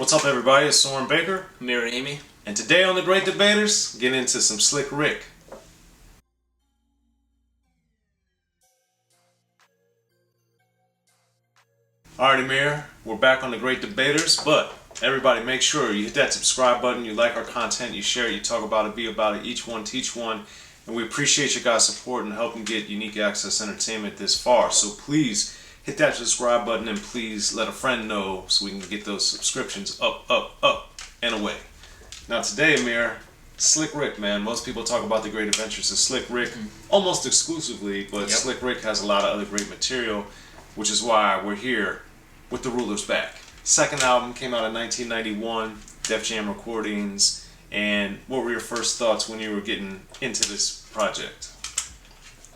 What's up, everybody? It's Soren Baker, Amir, Rahimi. and today on The Great Debaters, get into some Slick Rick. Alright, Amir, we're back on The Great Debaters, but everybody make sure you hit that subscribe button, you like our content, you share it, you talk about it, be about it, each one teach one, and we appreciate your guys' support and helping get Unique Access Entertainment this far. So please hit that subscribe button and please let a friend know so we can get those subscriptions up, and away. Now today, Amir, Slick Rick, man. Most people talk about the Great Adventures of Slick Rick almost exclusively, but Slick Rick has a lot of other great material, which is why we're here with The Ruler's Back. Second album came out in 1991, Def Jam Recordings. And what were your first thoughts when you were getting into this project?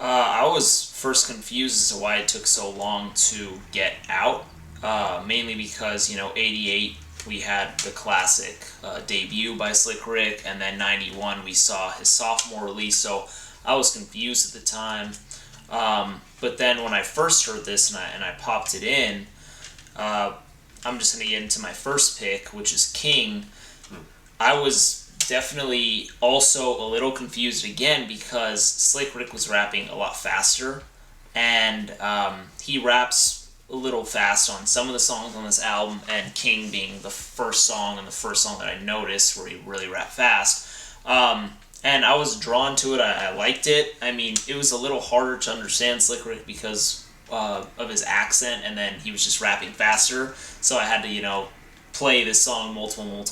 I was first confused as to why it took so long to get out. Mainly because, 88 we had the classic debut by Slick Rick, and then 91 we saw his sophomore release, so I was confused at the time. But then when I first heard this and I popped it in, I'm just going to get into my first pick, which is King. I was definitely also a little confused again because Slick Rick was rapping a lot faster, and he raps a little fast on some of the songs on this album, and King being the first song and the first song that I noticed where he really rapped fast. And I was drawn to it. I liked it. I mean, it was a little harder to understand Slick Rick because of his accent, and then he was just rapping faster, so I had to, play this song multiple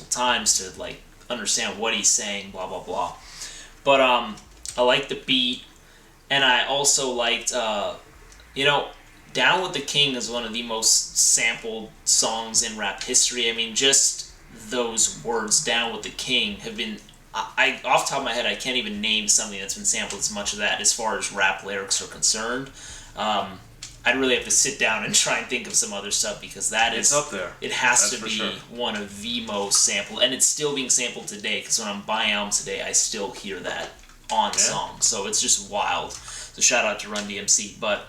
times to, understand what he's saying, blah, blah, blah. But, I liked the beat, and I also liked, Down with the King is one of the most sampled songs in rap history. I mean, just those words, Down with the King, have been... I off the top of my head, I can't even name something that's been sampled as much of that as far as rap lyrics are concerned. I'd really have to sit down and try and think of some other stuff because that is... It's up there. It has That's to be sure. one of the most sampled, and it's still being sampled today because when I'm buying albums today, I still hear that on song. So it's just wild. So shout out to Run-DMC. But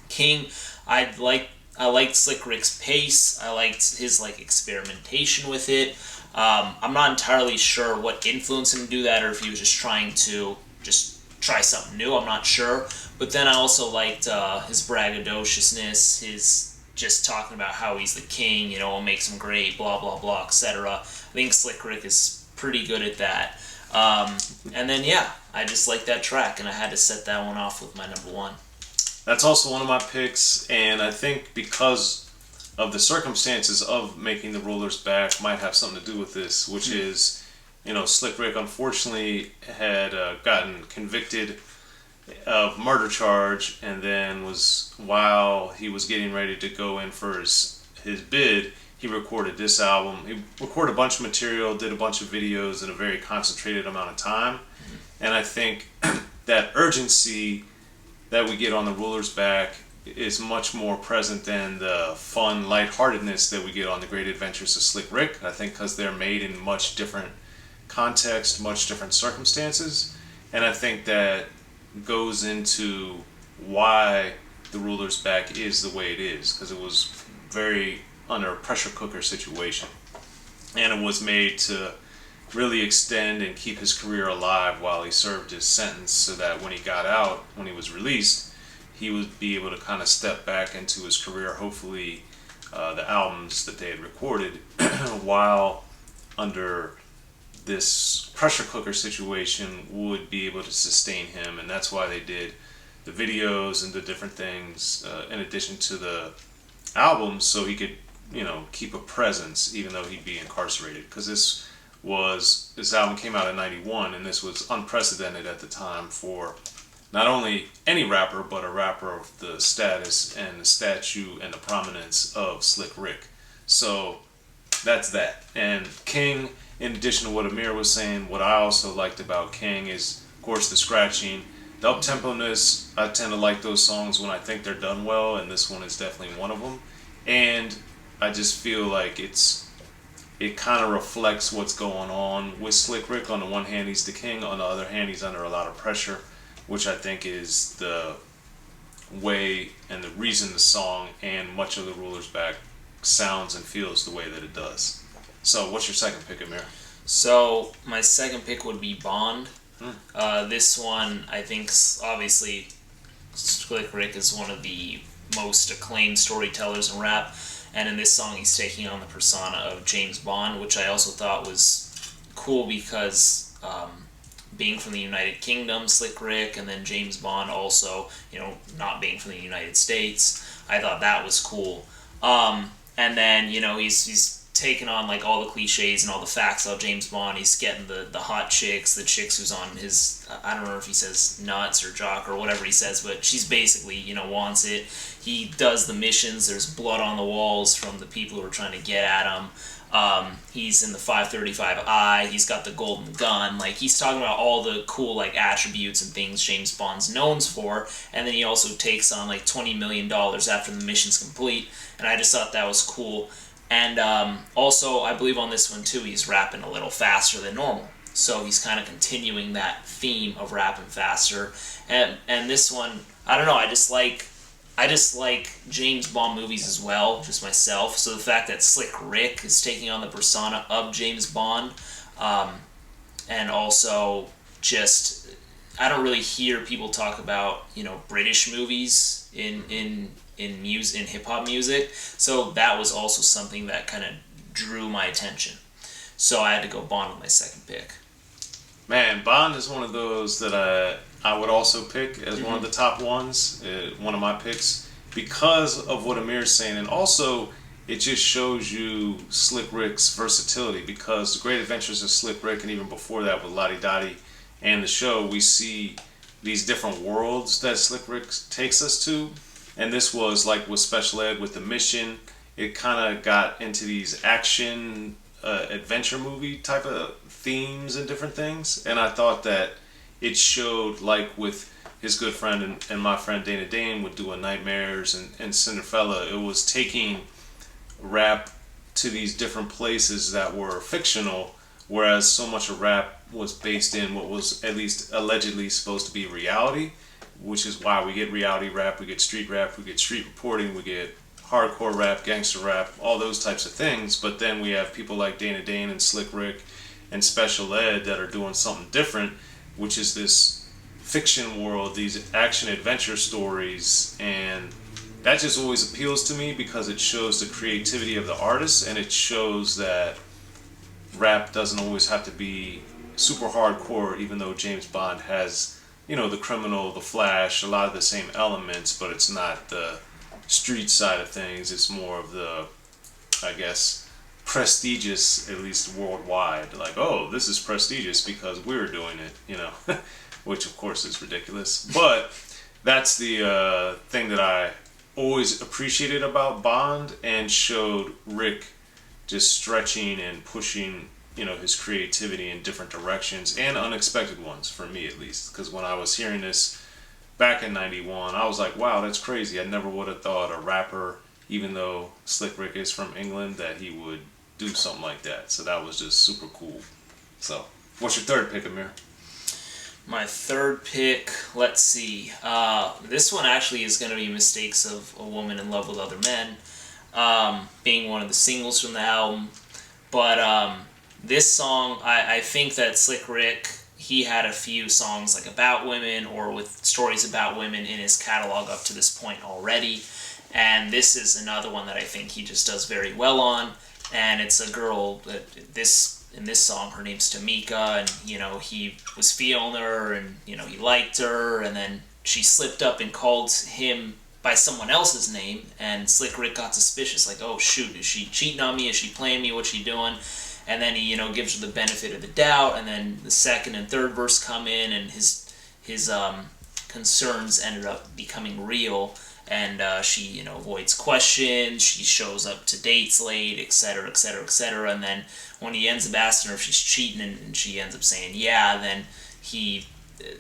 King, I liked Slick Rick's pace. I liked his experimentation with it. I'm not entirely sure what influenced him to do that, or if he was just trying to just try something new. I'm not sure. But then I also liked his braggadociousness, his just talking about how he's the king, what makes him great, blah, blah, blah, etc. I think Slick Rick is pretty good at that. And then, I just like that track, and I had to set that one off with my number one. That's also one of my picks, and I think because of the circumstances of making The Ruler's Back might have something to do with this, which is, Slick Rick unfortunately had gotten convicted of murder charge, and then while he was getting ready to go in for his bid, he recorded this album. He recorded a bunch of material, did a bunch of videos in a very concentrated amount of time, and I think that urgency that we get on The Ruler's Back is much more present than the fun lightheartedness that we get on The Great Adventures of Slick Rick. I think because they're made in much different context, much different circumstances, and I think that goes into why The Ruler's Back is the way it is, because it was very under a pressure cooker situation, and it was made to really extend and keep his career alive while he served his sentence, so that when he got out, when he was released, he would be able to kind of step back into his career, hopefully the albums that they had recorded while under this pressure cooker situation would be able to sustain him. And that's why they did the videos and the different things in addition to the albums, so he could keep a presence even though he'd be incarcerated, because this album came out in 91, and this was unprecedented at the time for not only any rapper, but a rapper of the status and the stature and the prominence of Slick Rick. So that's that. And King, in addition to what Amir was saying, what I also liked about King is, of course, the scratching, the up-tempo-ness. I tend to like those songs when I think they're done well, and this one is definitely one of them. And I just feel like it kind of reflects what's going on with Slick Rick. On the one hand, he's the king. On the other hand, he's under a lot of pressure, which I think is the way and the reason the song and much of The Ruler's Back sounds and feels the way that it does. So, what's your second pick, Amir? So my second pick would be Bond. This one, I think, obviously, Slick Rick is one of the most acclaimed storytellers in rap, and in this song he's taking on the persona of James Bond, which I also thought was cool because being from the United Kingdom, Slick Rick, and then James Bond also, not being from the United States, I thought that was cool. And then, he's taking on like all the cliches and all the facts of James Bond. He's getting the hot chicks, the chicks who's on his, I don't know if he says nuts or jock or whatever he says, but she's basically, wants it. He does the missions. There's blood on the walls from the people who are trying to get at him. He's in the 535I. He's got the golden gun. Like, he's talking about all the cool, like, attributes and things James Bond's known for. And then he also takes on, like, $20 million after the mission's complete. And I just thought that was cool. And also, I believe on this one, too, he's rapping a little faster than normal. So he's kind of continuing that theme of rapping faster. And this one, I don't know, I just like James Bond movies as well, just myself. So the fact that Slick Rick is taking on the persona of James Bond, and also just, I don't really hear people talk about, British movies in hip hop music. So that was also something that kind of drew my attention. So I had to go Bond with my second pick. Man, Bond is one of those that I would also pick as one of the top ones, one of my picks, because of what Amir's saying, and also it just shows you Slick Rick's versatility, because the Great Adventures of Slick Rick, and even before that with Lottie Dottie and the show, we see these different worlds that Slick Rick takes us to, and this was like with Special Ed, with the mission, it kind of got into these action adventure movie type of themes and different things, and I thought that it showed, like with his good friend and my friend Dana Dane would do a Nightmares and Cinderfella, it was taking rap to these different places that were fictional, whereas so much of rap was based in what was at least allegedly supposed to be reality, which is why we get reality rap, we get street rap, we get street reporting, we get hardcore rap, gangster rap, all those types of things. But then we have people like Dana Dane and Slick Rick and Special Ed that are doing something different, which is this fiction world, these action adventure stories, and that just always appeals to me because it shows the creativity of the artist, and it shows that rap doesn't always have to be super hardcore, even though James Bond has, the criminal, the flash, a lot of the same elements, but it's not the street side of things. It's more of the, I guess, prestigious, at least worldwide. Like, oh, this is prestigious because we're doing it, which of course is ridiculous. But that's the thing that I always appreciated about Bond, and showed Rick just stretching and pushing, his creativity in different directions, and unexpected ones, for me at least. Because when I was hearing this back in '91, I was like, wow, that's crazy. I never would have thought a rapper, even though Slick Rick is from England, that he would do something like that. So that was just super cool. So, what's your third pick, Amir? My third pick, let's see. This one actually is going to be Mistakes of a Woman in Love with Other Men, being one of the singles from the album. But this song, I think that Slick Rick, he had a few songs like about women or with stories about women in his catalog up to this point already. And this is another one that I think he just does very well on. And it's a girl that in this song, her name's Tamika, and he was feeling her, and he liked her, and then she slipped up and called him by someone else's name, and Slick Rick got suspicious, like, oh shoot, is she cheating on me? Is she playing me? What's she doing? And then he gives her the benefit of the doubt, and then the second and third verse come in, and his concerns ended up becoming real. And she, avoids questions, she shows up to dates late, etc., etc., etc. And then when he ends up asking her if she's cheating, and she ends up saying yeah, then he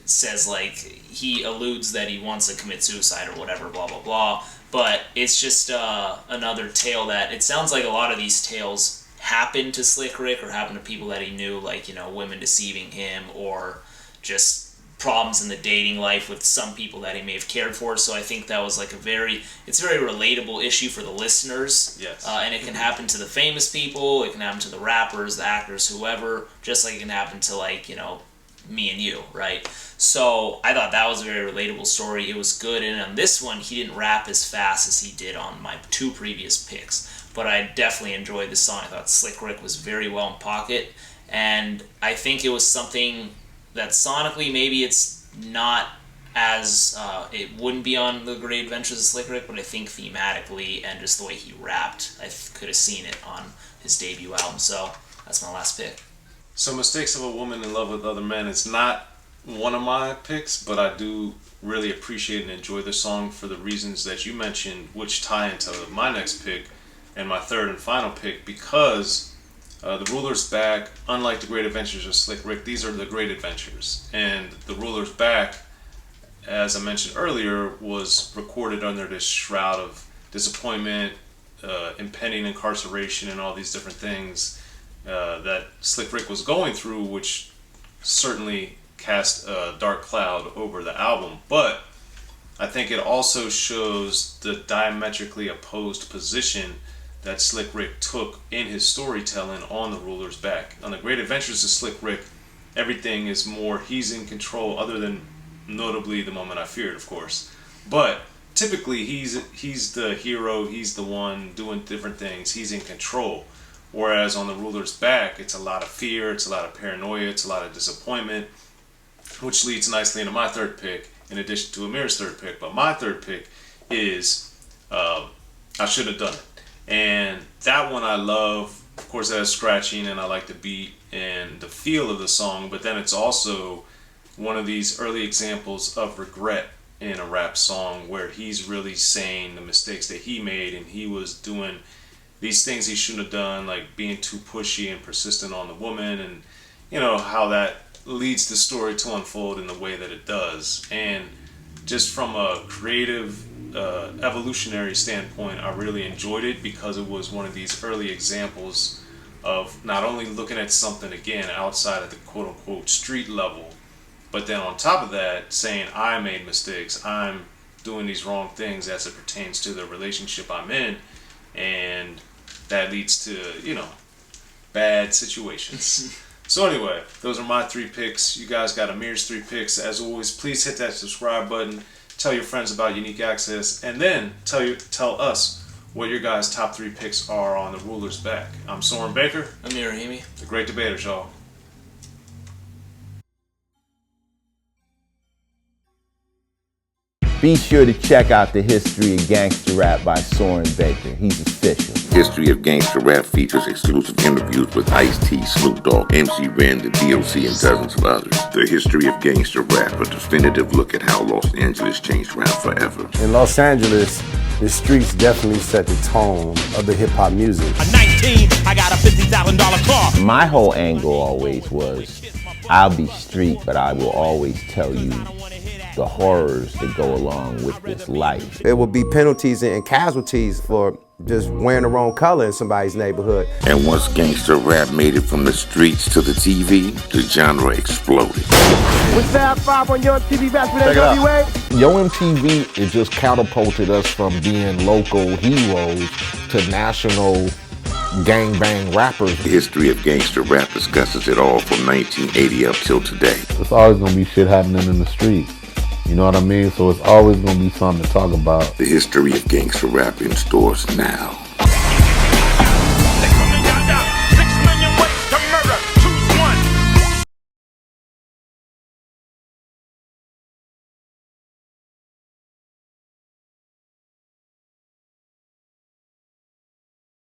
says, like, he alludes that he wants to commit suicide or whatever, blah, blah, blah. But it's just another tale that, it sounds like a lot of these tales happen to Slick Rick or happen to people that he knew, like, women deceiving him or just problems in the dating life with some people that he may have cared for. So I think that was like it's a very relatable issue for the listeners. Yes. And it can happen to the famous people, it can happen to the rappers, the actors, whoever, just like it can happen to, like, you know, me and you, right? So I thought that was a very relatable story. It was good, and on this one, he didn't rap as fast as he did on my 2 previous picks. But I definitely enjoyed this song. I thought Slick Rick was very well in pocket, and I think it was something that sonically maybe it's not as it wouldn't be on The Great Adventures of Slick Rick, but I think thematically and just the way he rapped, I could have seen it on his debut album. So that's my last pick. So Mistakes of a Woman in Love with Other Men is not one of my picks, but I do really appreciate and enjoy the song for the reasons that you mentioned, which tie into my next pick and my third and final pick, because The Ruler's Back, unlike The Great Adventures of Slick Rick, these are the great adventures. And The Ruler's Back, as I mentioned earlier, was recorded under this shroud of disappointment, impending incarceration, and all these different things that Slick Rick was going through, which certainly cast a dark cloud over the album. But I think it also shows the diametrically opposed position that Slick Rick took in his storytelling on The Ruler's Back. On The Great Adventures of Slick Rick, everything is more, he's in control, other than notably The Moment I Feared, of course. But typically he's the hero, he's the one doing different things, he's in control. Whereas on The Ruler's Back, it's a lot of fear, it's a lot of paranoia, it's a lot of disappointment, which leads nicely into my third pick, in addition to Amir's third pick. But my third pick is I Should Have Done It. And that one I love. Of course, it has scratching, and I like the beat and the feel of the song, but then it's also one of these early examples of regret in a rap song, where he's really saying the mistakes that he made, and he was doing these things he shouldn't have done, like being too pushy and persistent on the woman, and you know how that leads the story to unfold in the way that it does. And just from a creative evolutionary standpoint, I really enjoyed it, because it was one of these early examples of not only looking at something again outside of the quote-unquote street level, but then on top of that saying, I made mistakes, I'm doing these wrong things as it pertains to the relationship I'm in, and that leads to, you know, bad situations. So anyway, those are my 3 picks. You guys got Amir's 3 picks. As always, please hit that subscribe button. Tell your friends about Unique Access, and then tell us what your guys' top 3 picks are on The Ruler's Back. I'm Soren Baker. Amir, Rahimi. The Great Debaters, y'all. Be sure to check out the History of Gangster Rap by Soren Baker. He's official. History of Gangster Rap features exclusive interviews with Ice-T, Snoop Dogg, MC Ren, the D.O.C, and dozens of others. The History of Gangster Rap, a definitive look at how Los Angeles changed rap forever. In Los Angeles, the streets definitely set the tone of the hip-hop music. At 19, I got a $50,000 car. My whole angle always was, I'll be street, but I will always tell you the horrors that go along with this life. There will be penalties and casualties for just wearing the wrong color in somebody's neighborhood. And once gangster rap made it from the streets to the TV, the genre exploded. With Fab 5 on Yo MTV back with NWA. Yo MTV, it just catapulted us from being local heroes to national gangbang rappers. The History of Gangster Rap discusses it all from 1980 up till today. It's always gonna be shit happening in the streets. You know what I mean? So it's always gonna be something to talk about. The History of Gangster Rap in stores now.